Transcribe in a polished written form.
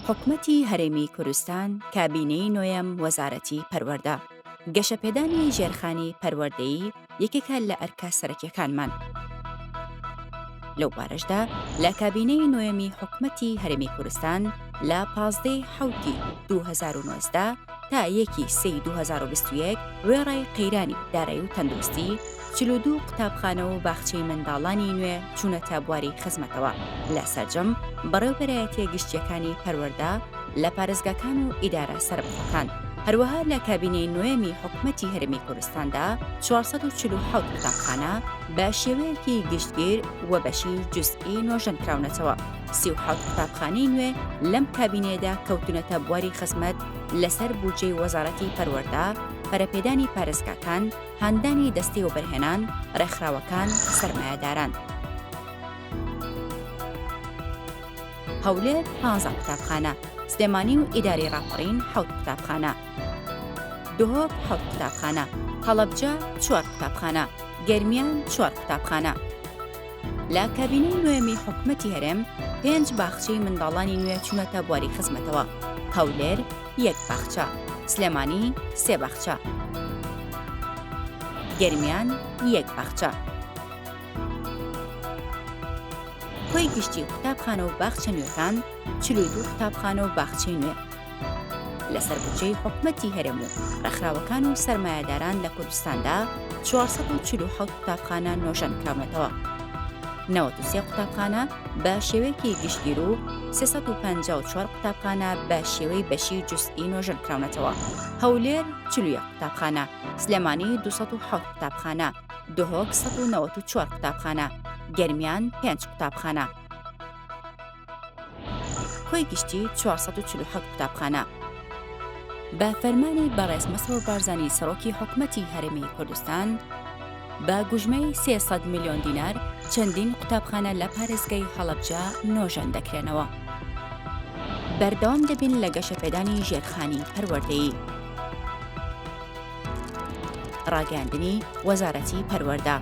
حکوومەتی هەرێمی کوردستان کابینەی نوێم وەزارەتی پەروەردە. گەشەپێدانی ژێرخانی پەروەردەیی یەکێکە لە ئەرکە سەرەکیەکانمان. لەو بارەشدا لە کابینەی نوێمی حکوومەتی هەرێمی کوردستان لە 15 حوتی 2019 تا 1 سی 2021 وێڕای قەیرانی دارایی و تەندروستی 42 قوتابخانە و باخچەی منداڵانی نوێ چوونەتە بواری خزمەتەوە لە سەرجەم بەڕێوەبەرایەتیە گشتیەکانی پەروەردە لە پارێزگاکان و ئیدارە سەربەخۆکان. هەروەها لە کابینەی نوێمی حکوومەتی هەرێمی کوردستاندا 447 قوتابخانە بە شێوەیەکی گشتگیر و بەشی جزئی نۆژەن کراونەتەوە. 37 قوتابخانەی نوێ لەم کابینەیەدا کەوتونەتە بواری خزمەت لەسەر بودجەی وەزارەتی پەروەردە، پەرەپێدانی پارێزگاکان، هاندانی دەستی و بەرهێنان، ڕێکخراوەکان، سەرمایەداران. هەولێر 15 قوتابخانە، سلێمانی و ئیداری ڕاپەڕین 7 قوتابخانە، دهۆک 7 قوتابخانە، هەڵەبجە 4 قوتابخانە، گەرمیان 4 قوتابخانە. لە کابینەی نوێمی حکوومەتی هەرێم 5 باخچەی منداڵانی نوێ چوونەتە بواری خزمەتەوە. هەولێر 1 باخچە، سلێمانی 3 باخچە، گەرمیان 1 باخچە. کۆی گشتی قوتابخانە و باخچە نوێکان 42 قوتابخانە و باخچەی نوێ لەسەر بودجەی حکوومەتی هەرێم و ڕێکخراوەکان و سەرمایەداران لە کوردستاندا 447 قوتابخانە نۆژەن کراونەتەوە. 93 قوتابخانە بە شێوەیەکی گشتگیر و 354 قوتابخانە بە شێوەی بەشی جزئی نۆژەن کراونەتەوە. هەولێر 41 قوتابخانە، سلێمانی 207 قوتابخانە، دهۆک 194 قوتابخانە، گەرمیان 5 قوتابخانە. کۆی گشتی 447 قوتابخانە. بە فەرمانی بەڕێز مەسرور بارزانی سەرۆکی حکوومەتی هەرێمی کوردستان بە گوژمەی 300 میلیۆن دینار چەندین قوتابخانە لە پارێزگای هەڵەبجە نۆژەن دەکرێنەوە. بەردەوام دەبین لە گەشەپێدانی ژێرخانی پەروەردەیی. ڕاگەیاندنی وەزارەتی پەروەردە.